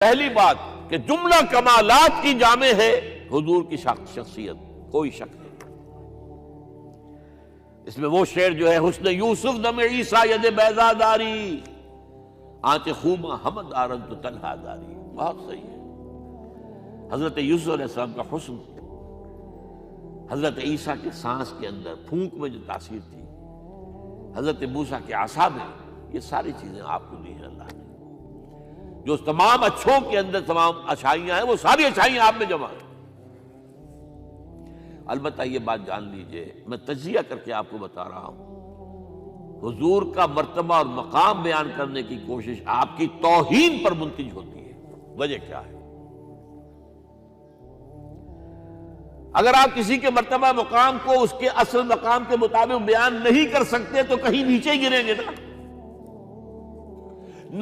پہلی بات کہ جملہ کمالات کی جامع ہے حضور کی شخصیت، کوئی شک نہیں۔ اس میں وہ شعر جو ہے حسن یوسف دم عیسیٰ ید بیضا داری آنچ خوما حمد آرن تو تنہا داری، بہت صحیح ہے۔ حضرت یوسف علیہ السلام کا حسن حضرت عیسیٰ کے سانس کے اندر، پھونک میں جو تاثیر تھی، حضرت موسیٰ کے عصا میں، یہ ساری چیزیں آپ کو دی ہیں اللہ نے۔ جو تمام اچھوں کے اندر تمام اچھائیاں ہیں، وہ ساری اچھائیاں آپ میں جمع ہیں۔ البتہ یہ بات جان لیجئے، میں تجزیہ کر کے آپ کو بتا رہا ہوں، حضور کا مرتبہ اور مقام بیان کرنے کی کوشش آپ کی توہین پر منتج ہوتی ہے۔ وجہ کیا ہے؟ اگر آپ کسی کے مرتبہ مقام کو اس کے اصل مقام کے مطابق بیان نہیں کر سکتے تو کہیں نیچے ہی گریں گے نا۔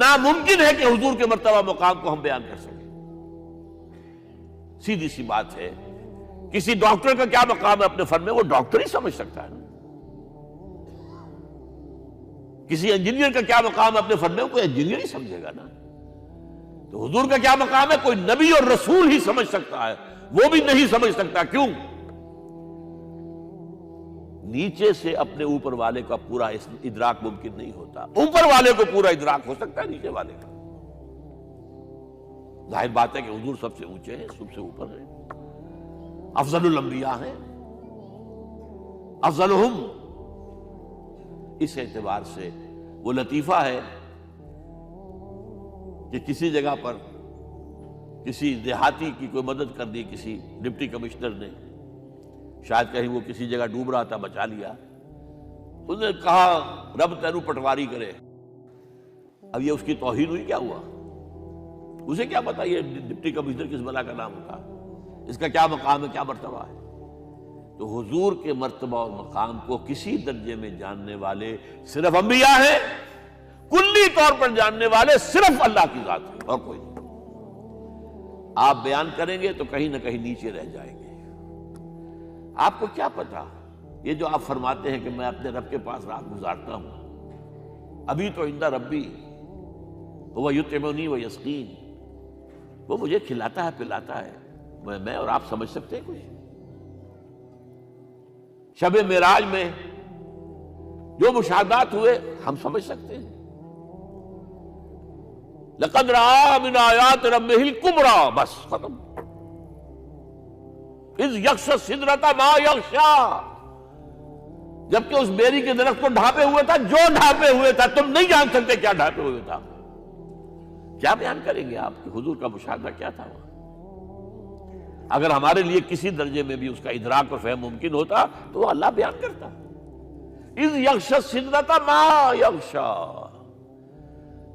ناممکن ہے کہ حضور کے مرتبہ مقام کو ہم بیان کر سکیں۔ سیدھی سی بات ہے، کسی ڈاکٹر کا کیا مقام ہے اپنے فن میں، وہ ڈاکٹر ہی سمجھ سکتا ہے نا۔ کسی انجینئر کا کیا مقام ہے اپنے فن میں، وہ کوئی انجینئر ہی سمجھے گا نا۔ تو حضور کا کیا مقام ہے، کوئی نبی اور رسول ہی سمجھ سکتا ہے، وہ بھی نہیں سمجھ سکتا۔ کیوں؟ نیچے سے اپنے اوپر والے کا پورا ادراک ممکن نہیں ہوتا، اوپر والے کو پورا ادراک ہو سکتا ہے نیچے والے کا۔ ظاہر بات ہے کہ حضور سب سے اونچے ہیں، سب سے اوپر ہیں، افضل الانبیاء ہیں، افضلہم۔ اس اعتبار سے وہ لطیفہ ہے کہ کسی جگہ پر کسی دیہاتی کی کوئی مدد کر دی کسی ڈپٹی کمشنر نے، شاید کہیں وہ کسی جگہ ڈوب رہا تھا، بچا لیا۔ اس نے کہا رب تینوں پٹواری کرے۔ اب یہ اس کی توہین ہوئی، کیا ہوا؟ اسے کیا پتا یہ ڈپٹی کمشنر کس بلا کا نام ہوتا، اس کا کیا مقام ہے، کیا مرتبہ ہے۔ تو حضور کے مرتبہ اور مقام کو کسی درجے میں جاننے والے صرف انبیاء ہیں، کلی طور پر جاننے والے صرف اللہ کی ذات ہے اور کوئی نہیں۔ آپ بیان کریں گے تو کہیں نہ کہیں نیچے رہ جائیں گے۔ آپ کو کیا پتا، یہ جو آپ فرماتے ہیں کہ میں اپنے رب کے پاس رات گزارتا ہوں، ابھی تو عند ربی وہ یطعمنی و یسقین، وہ مجھے کھلاتا ہے پلاتا ہے، میں اور آپ سمجھ سکتے ہیں کچھ؟ شب معراج میں جو مشاہدات ہوئے ہم سمجھ سکتے ہیں؟ لقد رأى من آیات ربہ الکبریٰ، بس ختم۔ اذ یغشی السدرۃ ما یغشی، جبکہ اس بیری کے درخت کو ڈھانپے ہوئے تھا جو ڈھانپے ہوئے تھا، تم نہیں جان سکتے کیا ڈھانپے ہوئے تھا۔ کیا بیان کریں گے آپ کہ حضور کا مشاہدہ کیا تھا وہاں؟ اگر ہمارے لیے کسی درجے میں بھی اس کا ادراک اور فہم ممکن ہوتا تو وہ اللہ بیان کرتا۔ اذ یغشی السدرۃ ما یغشی،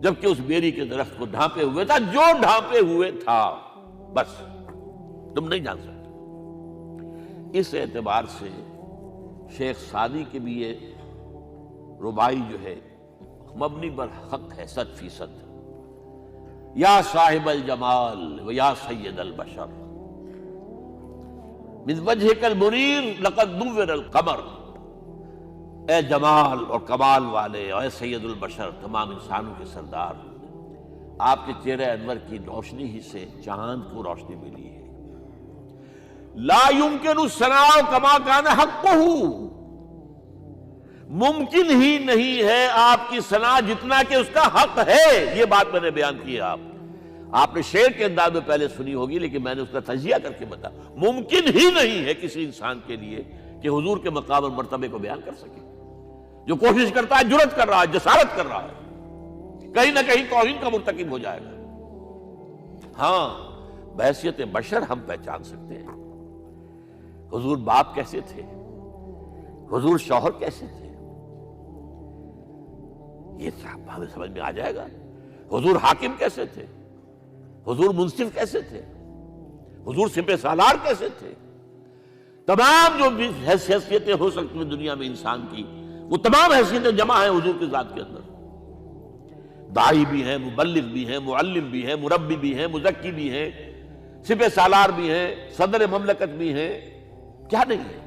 جبکہ اس بیری کے درخت کو ڈھانپے ہوئے تھا جو ڈھانپے ہوئے تھا، بس تم نہیں جان سکتے۔ اس اعتبار سے شیخ سعدی کے بھی یہ ربائی جو ہے مبنی بر حق ہے 100%۔ یا صاحب الجمال و یا سید البشر من وجہک المنیر لقد نور القمر، اے جمال اور کمال والے، اے سید البشر، تمام انسانوں کے سردار، آپ کے چہرے انور کی روشنی ہی سے چاند کو روشنی ملی ہے۔ لا یمکن الثناء کما کان حقہ، ممکن ہی نہیں ہے آپ کی ثنا جتنا کہ اس کا حق ہے۔ یہ بات میں نے بیان کی ہے، آپ نے شعر کے انداز میں پہلے سنی ہوگی، لیکن میں نے اس کا تجزیہ کر کے بتا، ممکن ہی نہیں ہے کسی انسان کے لیے کہ حضور کے مقام اور مرتبے کو بیان کر سکے۔ جو کوشش کرتا ہے، جرأت کر رہا ہے، جسارت کر رہا ہے، کہیں نہ کہیں توہین کا مرتکب ہو جائے گا۔ ہاں، بحیثیت بشر ہم پہچان سکتے ہیں حضور باپ کیسے تھے، حضور شوہر کیسے تھے، یہ ہمیں سمجھ میں آ جائے گا۔ حضور حاکم کیسے تھے، حضور منصف کیسے تھے، حضور سپہ سالار کیسے تھے۔ تمام جو بھی حیثیتیں ہو سکتی ہیں دنیا میں انسان کی، وہ تمام حیثیتیں جمع ہیں حضور کی ذات کے اندر۔ داعی بھی ہیں، مبلغ بھی ہیں، معلم بھی ہیں، مربی بھی ہیں، مزکی بھی ہیں، سپہ سالار بھی ہیں، صدر مملکت بھی ہیں، کیا نہیں ہے؟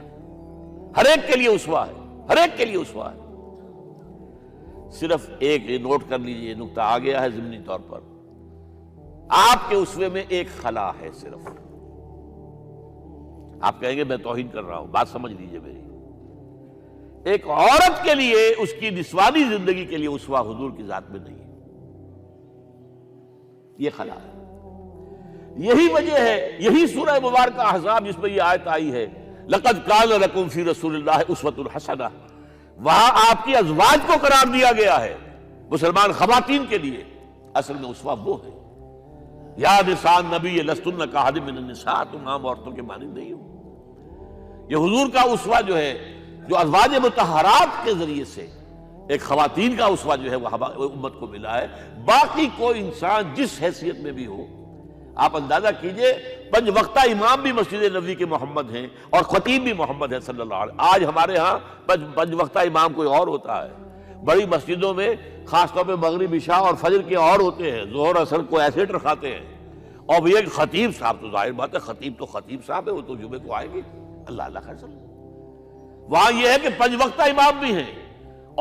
ہر ایک کے لیے اسوہ ہے، ہر ایک کے لیے اسوہ ہے۔ صرف ایک نوٹ کر لیجئے، نقطہ آ گیا ہے ضمنی طور پر، آپ کے اسوے میں ایک خلا ہے صرف. آپ کہیں گے میں توہین کر رہا ہوں، بات سمجھ لیجئے میری. ایک عورت کے لیے اس کی نسوانی زندگی کے لیے اسوہ حضور کی ذات میں نہیں ہے. یہ خلا ہے. یہی وجہ ہے، یہی سورہ مبارکہ احزاب جس میں یہ آیت آئی ہے لَقَدْ كَانَ لَكُمْ فِي رَسُولِ اللَّهِ أُسْوَةٌ حَسَنَةٌ، وہاں آپ کی ازواج کو قرار دیا گیا ہے، مسلمان خواتین کے لیے. اصل میں اسوہ وہ ہے. یا نساء النبی لستن کاحد من النساء، تم عام عورتوں کے مانند نہیں ہو. یہ حضور کا اسوہ جو ہے، جو ازواج مطہرات کے ذریعے سے ایک خواتین کا اسوہ جو ہے وہ امت کو ملا ہے. باقی کوئی انسان جس حیثیت میں بھی ہو، آپ اندازہ کیجئے 5 وقتہ امام بھی مسجد نبوی کے محمد ہیں اور خطیب بھی محمد ہے صلی اللہ علیہ وسلم. آج ہمارے ہاں 5 وقتہ امام کوئی اور ہوتا ہے. بڑی مسجدوں میں خاص طور پہ مغرب عشاء اور فجر کے اور ہوتے ہیں، ظہر اثر کو ایسے رکھاتے ہیں. اور وہ ایک خطیب صاحب، تو ظاہر بات ہے خطیب صاحب ہے، وہ تو جمعے کو آئے گی. اللہ اللہ خیر صلی اللہ. وہاں یہ ہے کہ 5 وقتہ امام بھی ہیں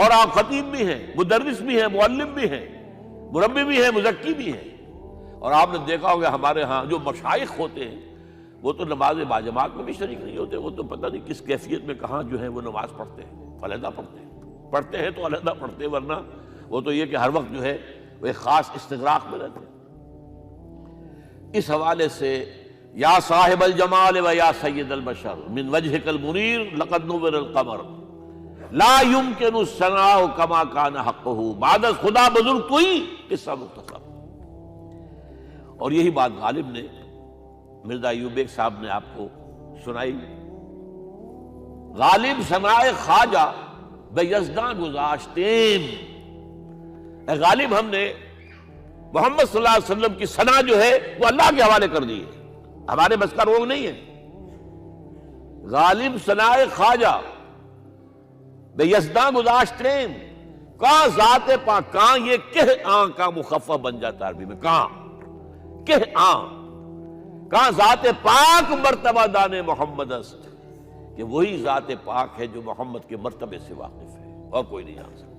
اور آپ خطیب بھی ہیں، مدرس بھی ہیں، معلم بھی ہیں، مربی بھی ہیں، مزکی بھی ہیں. اور آپ نے دیکھا ہوگا ہمارے ہاں جو مشائخ ہوتے ہیں وہ تو نماز باجماعت میں بھی شریک نہیں ہوتے. وہ تو پتہ نہیں کس کیفیت میں کہاں جو ہے وہ نماز پڑھتے ہیں، علیحدہ پڑھتے ہیں تو علیحدہ پڑھتے ہیں، ورنہ وہ تو یہ کہ ہر وقت جو ہے وہ ایک خاص استغراق میں رہتے ہیں. اس حوالے سے یا صاحب الجمال و یا سید البشر من وجهك المنیر لقد نور القمر لا يمكن الثناء كما كان حقه بعد خدا بزرگ تو ہی قصہ مختصر. اور یہی بات غالب نے مرزا ایوب بیگ صاحب نے آپ کو سنائی. غالب ثناء خواجہ بے یزداں گذاشتیم. اے غالب ہم نے محمد صلی اللہ علیہ وسلم کی ثنا جو ہے وہ اللہ کے حوالے کر دی ہے، ہمارے بس کا روگ نہیں ہے. غالب ثناء خواجہ بے یزداں گذاشتیم، کہاں ذات پاک، کہاں یہ کہ آن کا مخفف بن جاتا عربی میں، کہاں کہ آن، کہاں ذات پاک مرتبہ دان محمد است، کہ وہی ذات پاک ہے جو محمد کے مرتبے سے واقف ہے اور کوئی نہیں جان سکتا.